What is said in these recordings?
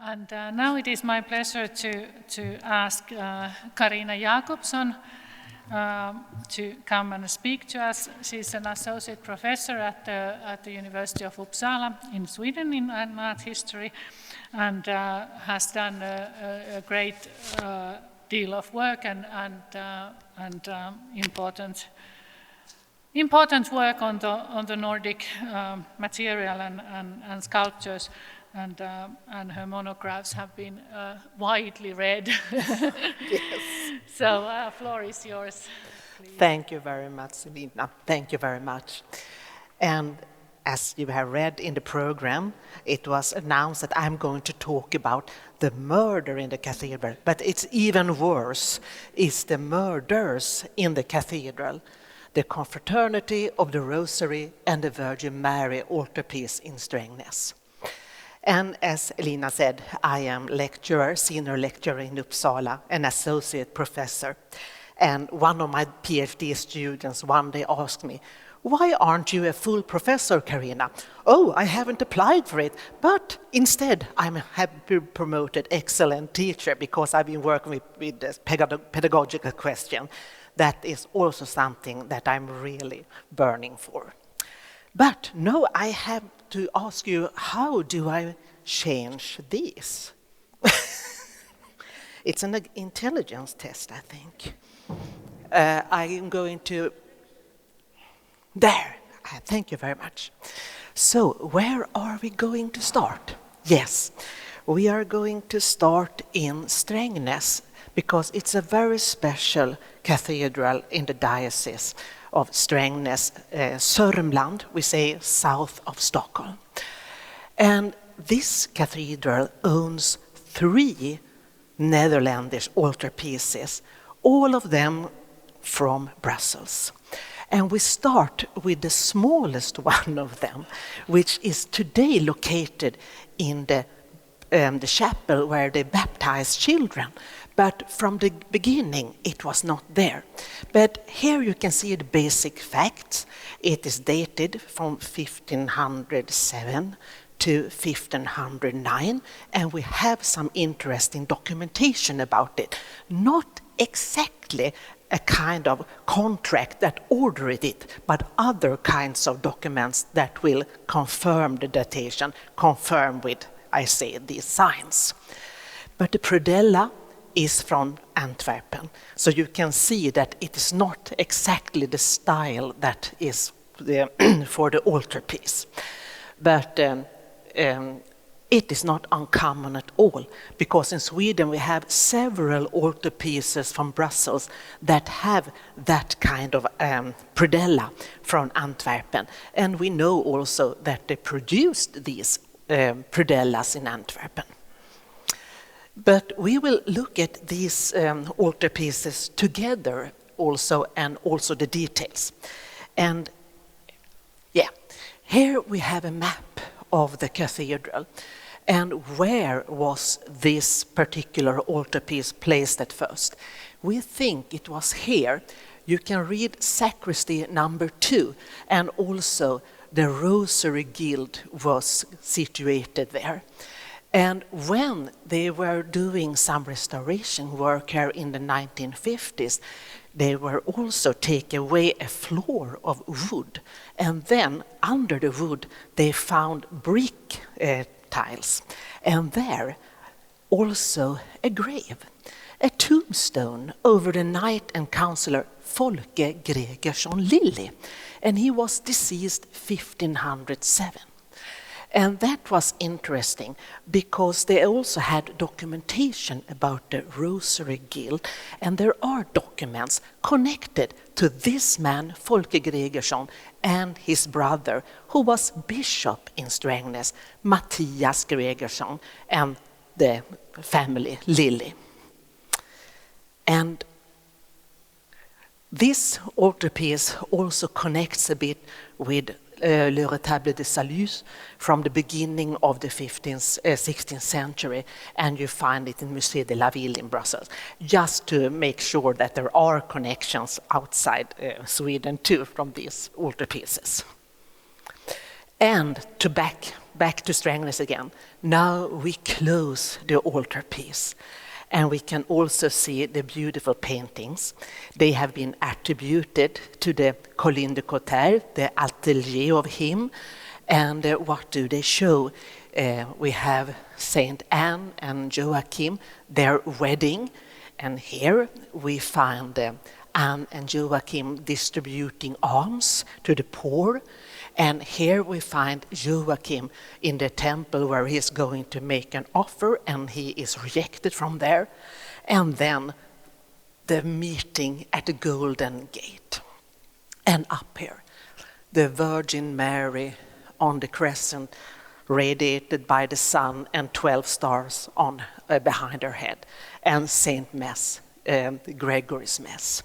And now it is my pleasure to ask Carina Jacobsson to come and speak to us. She's an associate professor at the University of Uppsala in Sweden in art history, and has done a great deal of work and important work on the Nordic material and sculptures. And her monographs have been widely read. Yes. So, floor is yours. Please. Thank you very much, Elina. Thank you very much. And as you have read in the program, it was announced that I'm going to talk about the murder in the cathedral. But it's even worse, it's the murders in the cathedral. The confraternity of the rosary and the Virgin Mary altarpiece in Strängnäs. And as Elina said, I am senior lecturer in Uppsala, an associate professor. And one of my PhD students one day asked me, "Why aren't you a full professor, Carina?" "Oh, I haven't applied for it, but instead have been promoted excellent teacher because I've been working with this pedagogical question. That is also something that I'm really burning for. But no, I have to ask you, how do I change this? It's an intelligence test, I think. I am going to... There, thank you very much. So, where are we going to start? Yes, we are going to start in Strängnäs, because it's a very special cathedral in the diocese of Strängnäs, Sörmland, we say south of Stockholm. And this cathedral owns 3 Netherlandish altarpieces, all of them from Brussels. And we start with the smallest one of them, which is today located in the chapel where they baptize children. But from the beginning, it was not there. But here you can see the basic facts. It is dated from 1507 to 1509, and we have some interesting documentation about it. Not exactly a kind of contract that ordered it, but other kinds of documents that will confirm the datation, confirm with, I say, these signs. But the predella is from Antwerpen. So you can see that it is not exactly the style that is for the altarpiece. But it is not uncommon at all, because in Sweden we have several altarpieces from Brussels that have that kind of predella from Antwerpen. And we know also that they produced these predellas in Antwerpen. But we will look at these altarpieces together also, and also the details. And yeah, here we have a map of the cathedral. And where was this particular altarpiece placed at first? We think it was here. You can read sacristy number 2, and also the rosary guild was situated there. And when they were doing some restoration work here in the 1950s, they were also take away a floor of wood. And then under the wood, they found brick tiles. And there also a grave, a tombstone over the knight and councillor Folke Gregersson Lilly. And he was deceased 1507. And that was interesting because they also had documentation about the Rosary Guild, and there are documents connected to this man, Folke Gregersson, and his brother, who was bishop in Strängnäs, Mattias Gregersson, and the family Lilly. And this altarpiece also connects a bit with Le Retable de Salut from the beginning of the 16th century, and you find it in Musée de la Ville in Brussels, just to make sure that there are connections outside Sweden too from these altarpieces. And to back back to Strängnäs again. Now we close the altarpiece. And we can also see the beautiful paintings. They have been attributed to the Colline de Cotter, the atelier of him. And what do they show? We have Saint Anne and Joachim, their wedding. And here we find Anne and Joachim distributing alms to the poor. And here we find Joachim in the temple where he is going to make an offer, and he is rejected from there. And then the meeting at the Golden Gate. And up here, the Virgin Mary on the crescent, radiated by the sun, and 12 stars on behind her head, and Saint Mass, Gregory's Mass.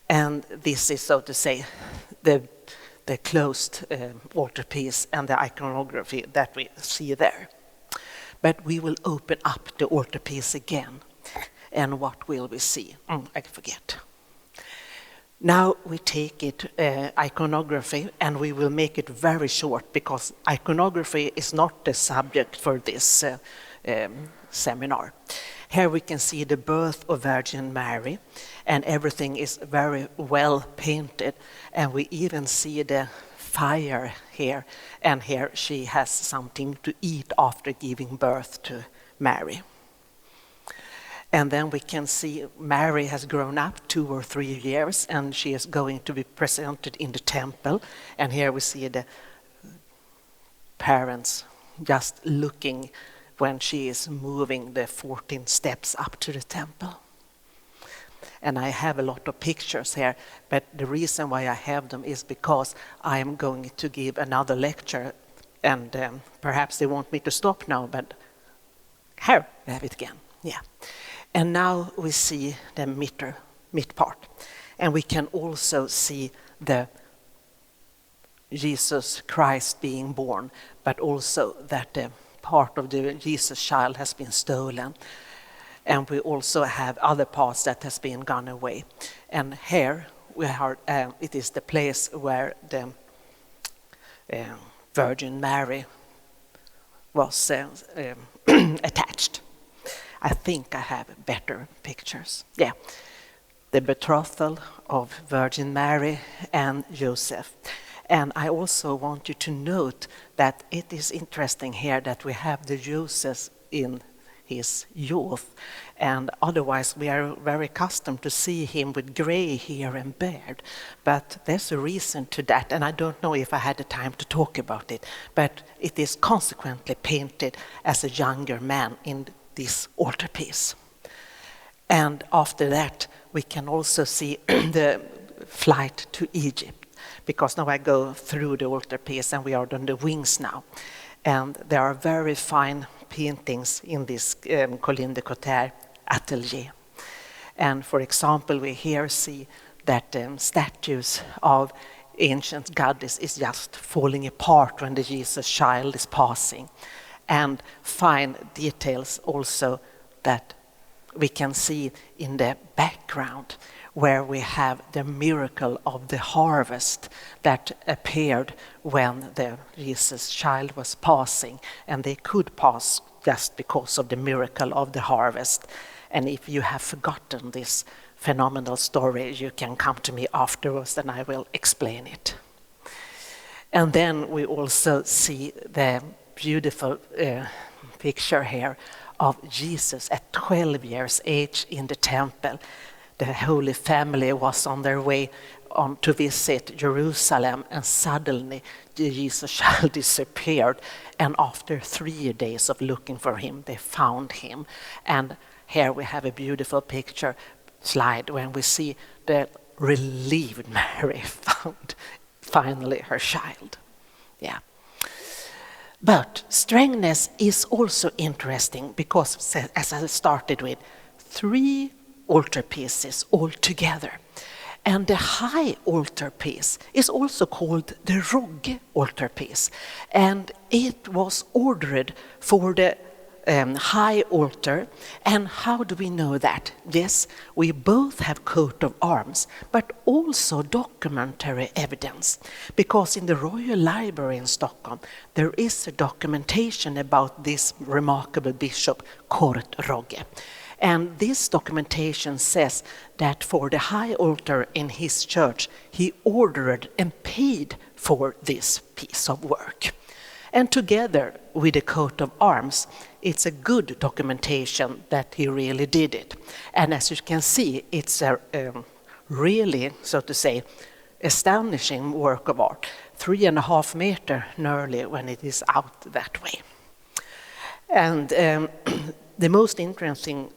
And this is, so to say, the closed altarpiece and the iconography that we see there. But we will open up the altarpiece again. And what will we see? I forget. Now we take it, iconography, and we will make it very short, because iconography is not the subject for this seminar. Here we can see the birth of Virgin Mary, and everything is very well painted. And we even see the fire here, and here she has something to eat after giving birth to Mary. And then we can see Mary has grown up 2 or 3 years, and she is going to be presented in the temple. And here we see the parents just looking when she is moving the 14 steps up to the temple. And I have a lot of pictures here, but the reason why I have them is because I am going to give another lecture, and perhaps they want me to stop now, but here we have it again. Yeah. And now we see the mid part. And we can also see the Jesus Christ being born, but also that the part of the Jesus child has been stolen. And we also have other parts that has been gone away. And here we are, it is the place where the Virgin Mary was attached. I think I have better pictures. Yeah, the betrothal of Virgin Mary and Joseph. And I also want you to note that it is interesting here that we have the Joseph in his youth, and otherwise we are very accustomed to see him with gray hair and beard. But there's a reason to that, and I don't know if I had the time to talk about it, but it is consequently painted as a younger man in this altarpiece. And after that we can also see the flight to Egypt, because now I go through the altarpiece and we are on the wings now. And there are very fine paintings in this Colline de Cotter atelier. And for example, we here see that statues of ancient goddess is just falling apart when the Jesus child is passing. And fine details also that we can see in the background, where we have the miracle of the harvest that appeared when the Jesus child was passing, and they could pass just because of the miracle of the harvest. And if you have forgotten this phenomenal story, you can come to me afterwards and I will explain it. And then we also see the beautiful picture here of Jesus at 12 years age in the temple. The Holy Family was on their way on to visit Jerusalem, and suddenly the Jesus child disappeared. And after 3 days of looking for him, they found him. And here we have a beautiful picture slide when we see the relieved Mary found finally her child. Yeah. But Strängnäs is also interesting because, as I started with, 3 altarpieces all together. And the high altarpiece is also called the Rogge altarpiece. And it was ordered for the high altar. And how do we know that? Yes, we both have coat of arms, but also documentary evidence. Because in the Royal Library in Stockholm, there is a documentation about this remarkable bishop, Kurt Rogge. And this documentation says that for the high altar in his church, he ordered and paid for this piece of work. And together with the coat of arms, it's a good documentation that he really did it. And as you can see, it's a really, so to say, astonishing work of art. 3.5 meters nearly when it is out that way. And the most interesting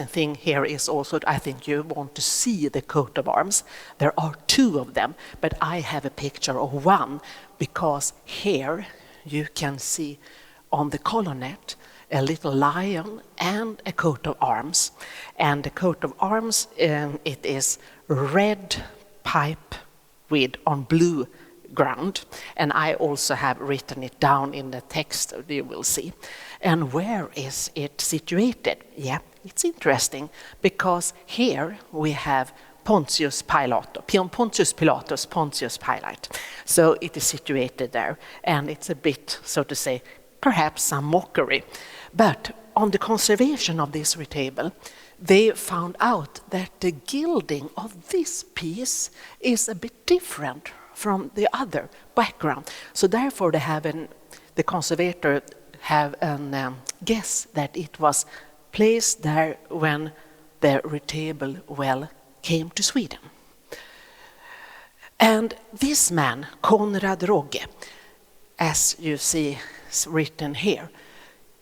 thing here is also, I think you want to see the coat of arms. There are 2 of them, but I have a picture of one, because here you can see on the colonnette a little lion and a coat of arms. And the coat of arms, it is red pipe with on blue ground. And I also have written it down in the text, you will see. And where is it situated? Yeah, it's interesting, because here we have Pontius Pilate. So it is situated there, and it's a bit, so to say, perhaps some mockery. But on the conservation of this retable, they found out that the gilding of this piece is a bit different from the other background. So therefore the conservator have a guess that it was placed there when the retable came to Sweden. And this man, Konrad Rogge, as you see written here,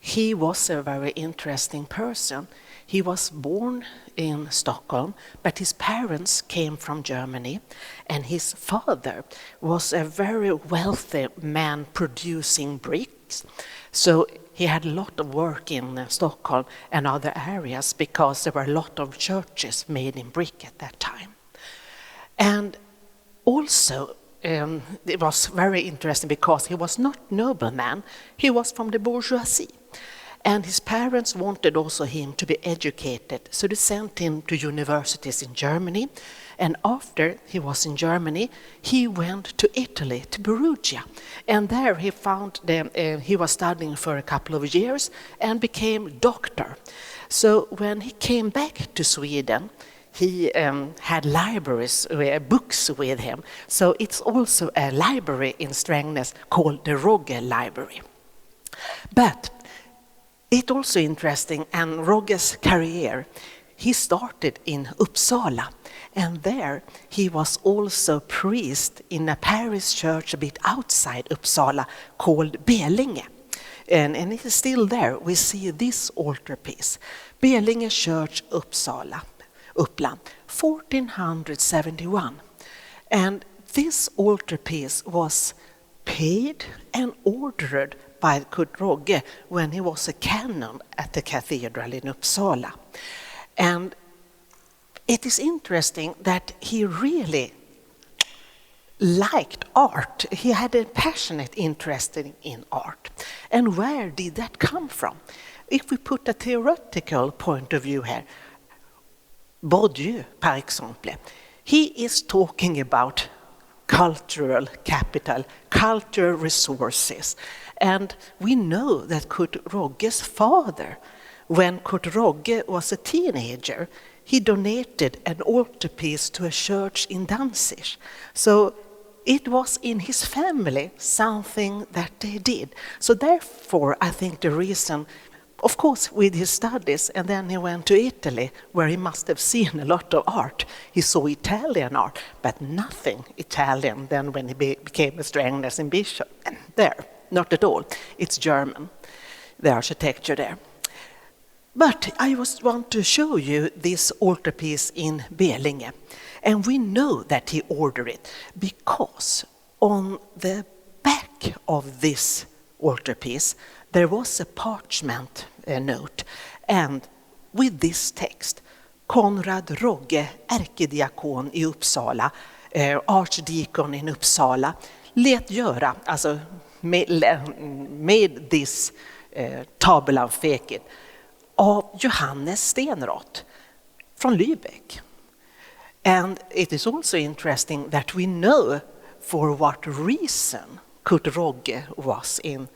he was a very interesting person. He was born in Stockholm, but his parents came from Germany, and his father was a very wealthy man producing bricks. So he had a lot of work in Stockholm and other areas, because there were a lot of churches made in brick at that time. And also, it was very interesting because he was not nobleman, he was from the bourgeoisie. And his parents wanted also him to be educated, so they sent him to universities in Germany. And after he was in Germany, he went to Italy, to Perugia. And there he found he was studying for a couple of years and became doctor. So when he came back to Sweden, he had libraries, books with him. So it's also a library in Strängnäs called the Rogge Library. But it's also interesting, and Rogge's career, he started in Uppsala, and there he was also priest in a parish church a bit outside Uppsala called Belinge. And it is still there. We see this altarpiece, Belinge Church, Uppsala, Uppland, 1471. And this altarpiece was paid and ordered by Kurt Rogge when he was a canon at the cathedral in Uppsala. And it is interesting that he really liked art. He had a passionate interest in art. And where did that come from? If we put a theoretical point of view here, Bourdieu, par exemple, he is talking about cultural capital, cultural resources. And we know that Kurt Rogge's father, when Kurt Rogge was a teenager, he donated an altarpiece to a church in Danzig. So it was in his family something that they did. So therefore, I think the reason, of course, with his studies, and then he went to Italy, where he must have seen a lot of art. He saw Italian art, but nothing Italian than when he became a Strängnäs bishop. And there, not at all. It's German, the architecture there. But I want to show you this altarpiece in Belinge. And we know that he ordered it because on the back of this altarpiece there was a parchment note, and with this text, Konrad Rogge, ärkediakon i Uppsala, archdeacon in Uppsala, let göra, alltså made this Tabelan fekit av Johannes Stenroth from Lübeck. And it is also interesting that we know for what reason Kurt Rogge was in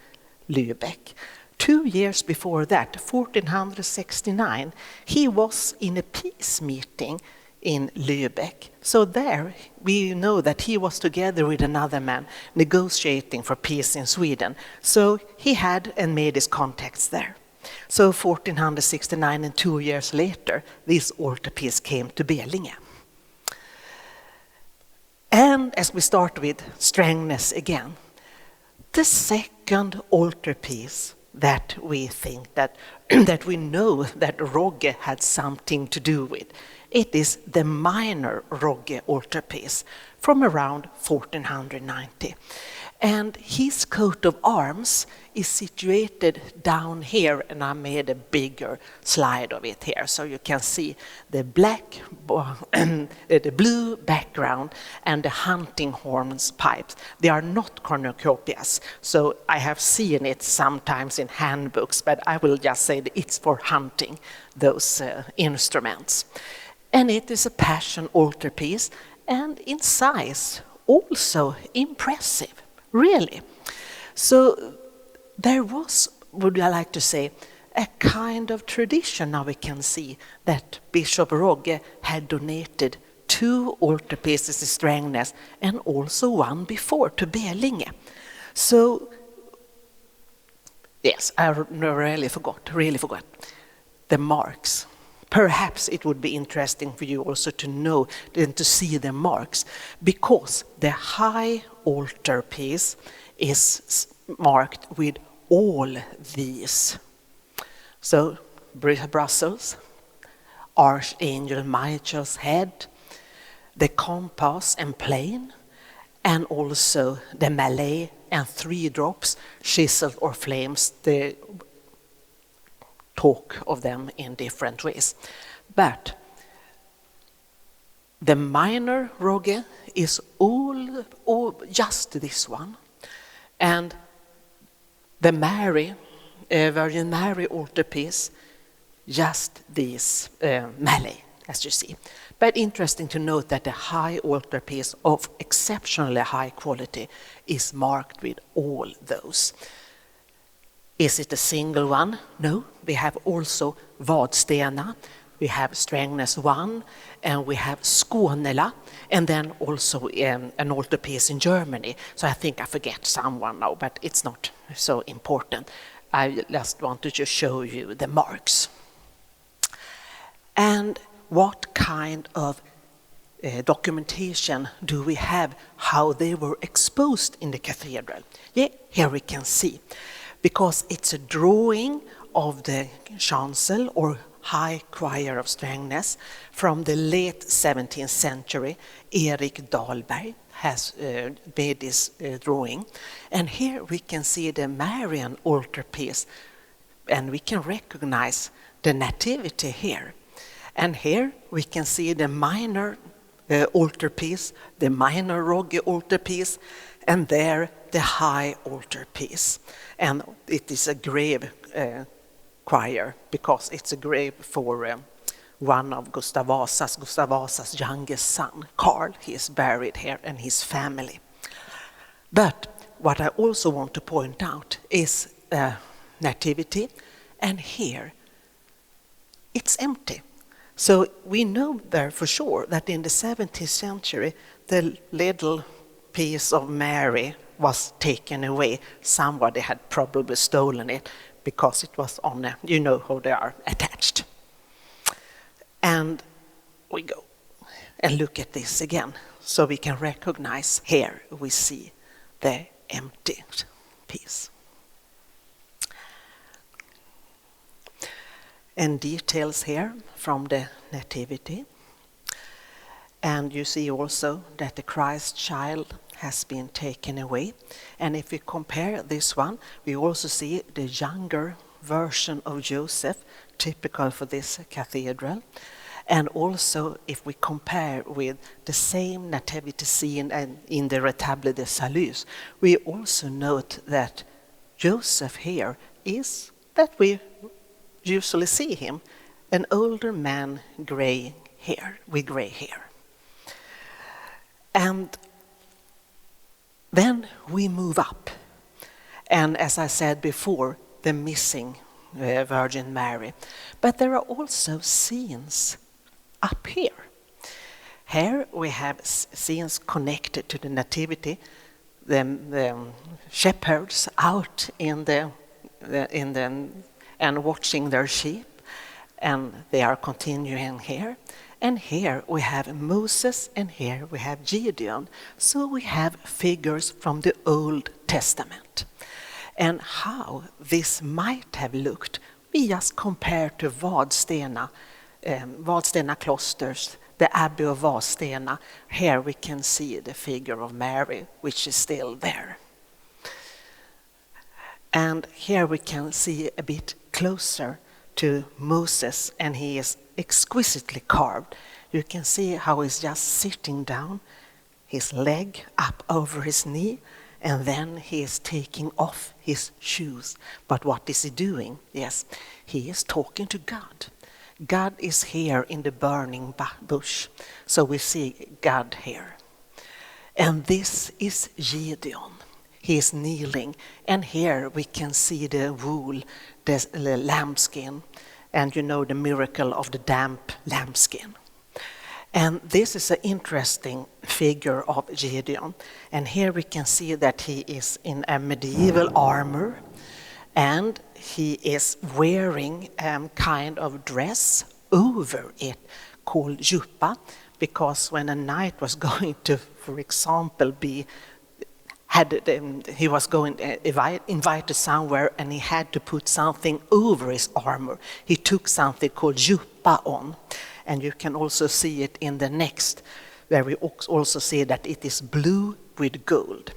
Lübeck. 2 years before that, 1469, he was in a peace meeting in Lübeck. So there we know that he was together with another man negotiating for peace in Sweden. So he had and made his contacts there. So 1469, and 2 years later, this altarpiece came to Belinge. And as we start with Strängnäs again, the second altarpiece that we think that we know that Rogge had something to do with, it is the minor Rogge altarpiece from around 1490. And his coat of arms is situated down here, and I made a bigger slide of it here, so you can see the black, the blue background and the hunting horns pipes. They are not cornucopias, so I have seen it sometimes in handbooks, but I will just say that it's for hunting those instruments. And it is a Passion altarpiece, and in size also impressive. Really. So there was, would I like to say, a kind of tradition now we can see that Bishop Rogge had donated 2 altarpieces to Strängnäs and also one before to Belinge. So, yes, I really forgot the marks. Perhaps it would be interesting for you also to know and to see the marks, because the high altarpiece is marked with all these. So Brussels, Archangel Michael's head, the compass and plane, and also the Malay and 3 drops, chisel or flames. The talk of them in different ways. But the minor Rogge is all just this one. And the Mary, Virgin Mary altarpiece, just this Malay, as you see. But interesting to note that the high altarpiece of exceptionally high quality is marked with all those. Is it a single one? No, we have also Vadstena, we have Strängnäs 1, and we have Skånela, and then also an altarpiece in Germany. So I think I forget someone now, but it's not so important. I just wanted to show you the marks. And what kind of documentation do we have how they were exposed in the cathedral? Yeah, here we can see. Because it's a drawing of the chancel or high choir of Strängnäs from the late 17th century. Erik Dahlberg has made this drawing. And here we can see the Marian altarpiece, and we can recognize the nativity here. And here we can see the minor altarpiece, the minor Rogge altarpiece, and there the high altarpiece. And it is a grave choir, because it's a grave for one of Gustav Vasa's youngest son, Karl. He is buried here, and his family. But what I also want to point out is nativity, and here it's empty. So we know there for sure that in the 17th century, the little piece of Mary was taken away. Somebody had probably stolen it, because it was on a, you know how they are attached. And we go and look at this again, so we can recognize here we see the empty piece. And details here from the nativity. And you see also that the Christ child has been taken away. And if we compare this one, we also see the younger version of Joseph, typical for this cathedral. And also, if we compare with the same nativity scene in the Retable des Salus, we also note that Joseph here is that we usually see him, an older man with gray hair. And then we move up. And as I said before, the missing Virgin Mary. But there are also scenes up here. Here we have scenes connected to the Nativity, the shepherds out and watching their sheep, and they are continuing here. And here we have Moses, and here we have Gideon. So we have figures from the Old Testament. And how this might have looked, we just compare to Vadstena Cloisters, the Abbey of Vadstena. Here we can see the figure of Mary, which is still there. And here we can see a bit closer to Moses, and he is exquisitely carved. You can see how he's just sitting down, his leg up over his knee, and then he is taking off his shoes. But what is he doing? Yes, he is talking to God. God is here in the burning bush. So we see God here. And this is Gideon. He is kneeling. And here we can see the wool, the lambskin. And you know the miracle of the damp lambskin. And this is an interesting figure of Gideon. And here we can see that he is in a medieval armor, and he is wearing a kind of dress over it called juppa, because when a knight was going to, for example, he was going invited somewhere, and he had to put something over his armor. He took something called juppa on. And you can also see it in the next, where we also see that it is blue with gold.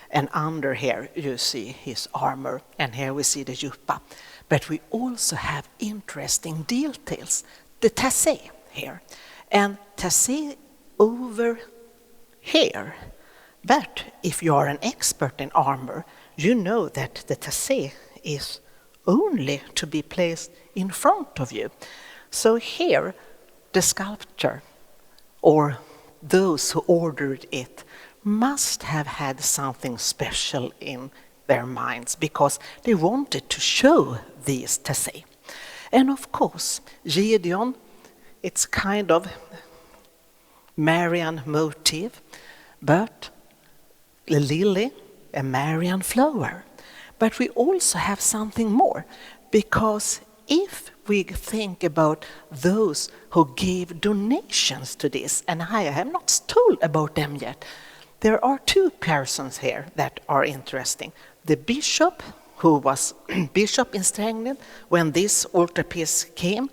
And under here you see his armor, and here we see the juppa. But we also have interesting details. The tassé here, and tassé over here. But if you are an expert in armor, you know that the tassé is only to be placed in front of you. So here, the sculptor, or those who ordered it, must have had something special in their minds, because they wanted to show these tassé. And of course, Gideon, it's kind of Marian motif, but the lily, a Marian flower. But we also have something more, because if we think about those who gave donations to this, and I have not told about them yet, there are two persons here that are interesting. The bishop, who was bishop in Strängnäs when this altarpiece came,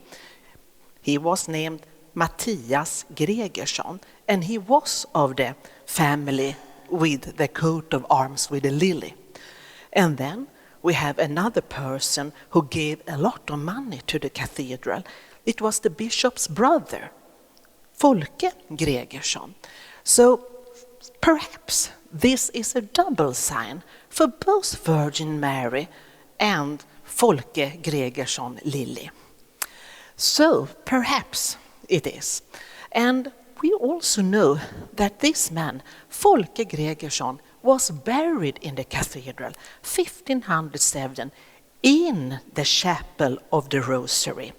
he was named Mattias Gregersson, and he was of the family with the coat of arms with a lily. And then we have another person who gave a lot of money to the cathedral. It was the bishop's brother, Folke Gregersson. So perhaps this is a double sign for both Virgin Mary and Folke Gregersson Lily. So perhaps it is. And we also know that this man, Folke Gregersson, was buried in the cathedral 1507 in the chapel of the Rosary.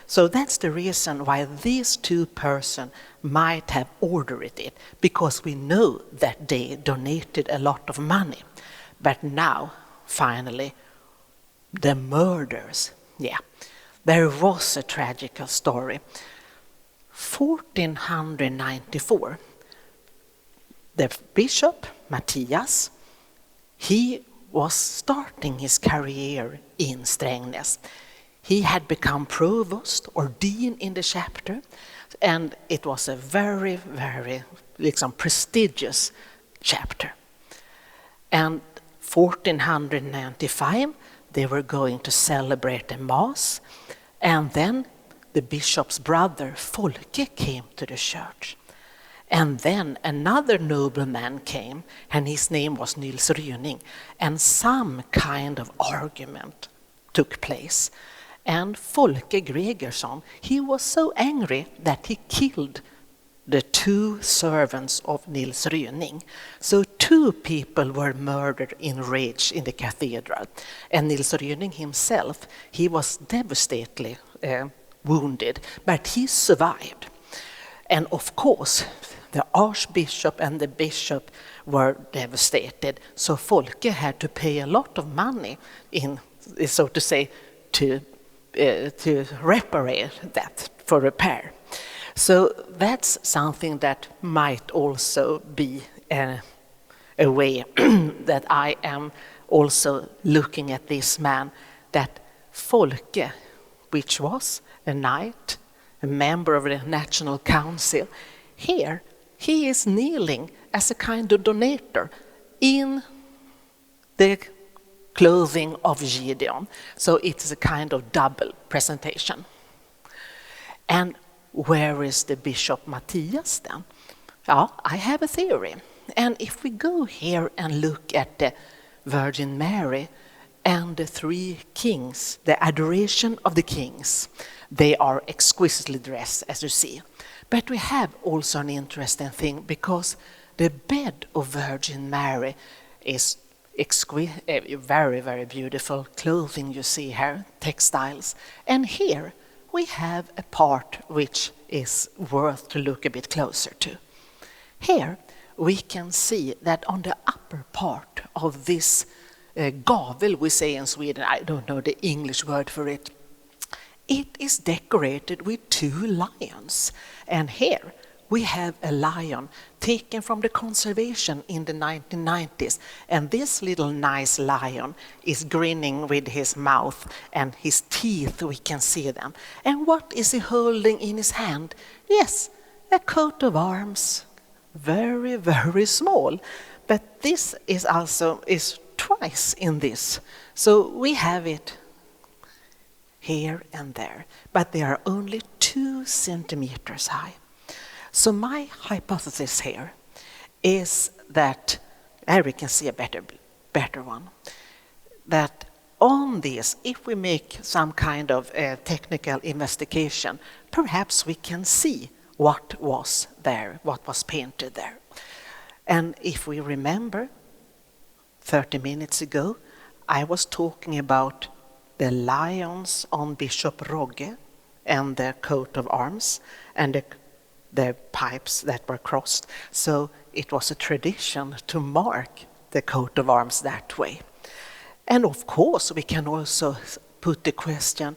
So that's the reason why these two persons might have ordered it, because we know that they donated a lot of money. But now, finally, the murders. Yeah, there was a tragical story. 1494, the bishop, Mattias, he was starting his career in Strängnäs. He had become provost or dean in the chapter, and it was a very, very prestigious chapter. And 1495, they were going to celebrate a mass, and then the bishop's brother, Folke, came to the church. And then another nobleman came, and his name was Nils Ryning, and some kind of argument took place. And Folke Gregerson, he was so angry that he killed the 2 servants of Nils Röning. So 2 people were murdered in rage in the cathedral. And Nils Röning himself, he was devastatedly wounded, but he survived. And of course, the archbishop and the bishop were devastated. So Folke had to pay a lot of money in, so to say, to reparate that, for repair. So that's something that might also be a way that I am also looking at this man, that Folke, which was a knight, a member of the National Council, here he is kneeling as a kind of donator in the clothing of Gideon. So it's a kind of double presentation. And where is the Bishop Matthias then? Well, I have a theory. And if we go here and look at the Virgin Mary and the 3 kings, the adoration of the kings, they are exquisitely dressed, as you see. But we have also an interesting thing, because the bed of Virgin Mary is very, very beautiful clothing you see here, textiles. And here we have a part which is worth to look a bit closer to. Here we can see that on the upper part of this gavel, we say in Sweden, I don't know the English word for it, it is decorated with 2 lions. And here we have a lion taken from the conservation in the 1990s. And this little nice lion is grinning with his mouth, and his teeth, we can see them. And what is he holding in his hand? Yes, a coat of arms, very, very small. But this is also twice in this. So we have it here and there, but they are only 2 centimeters high. So my hypothesis here is that, there we can see a better one, that on this, if we make some kind of technical investigation, perhaps we can see what was there, what was painted there. And if we remember, 30 minutes ago, I was talking about the lions on Bishop Rogge and the coat of arms and the pipes that were crossed. So it was a tradition to mark the coat of arms that way. And of course we can also put the question,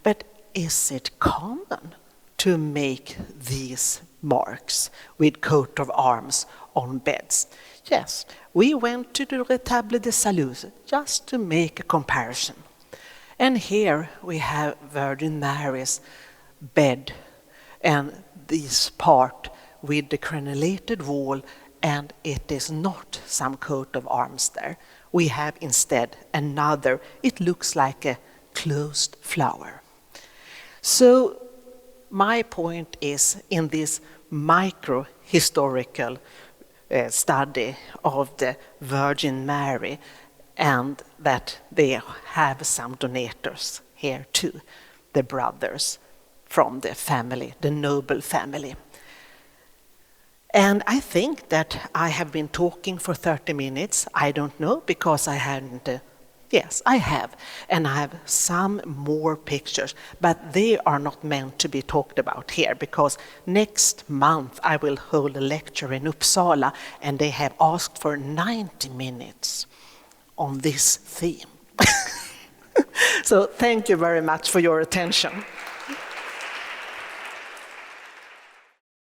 but is it common to make these marks with coat of arms on beds? Yes, we went to the Retable de Salut just to make a comparison. And here we have Virgin Mary's bed and this part with the crenellated wall, and it is not some coat of arms there. We have instead another, it looks like a closed flower. So my point is, in this micro-historical study of the Virgin Mary, and that they have some donators here too, the brothers from the family, the noble family. And I think that I have been talking for 30 minutes. I don't know, because I hadn't, yes, I have. And I have some more pictures, but they are not meant to be talked about here, because next month I will hold a lecture in Uppsala, and they have asked for 90 minutes on this theme. So thank you very much for your attention.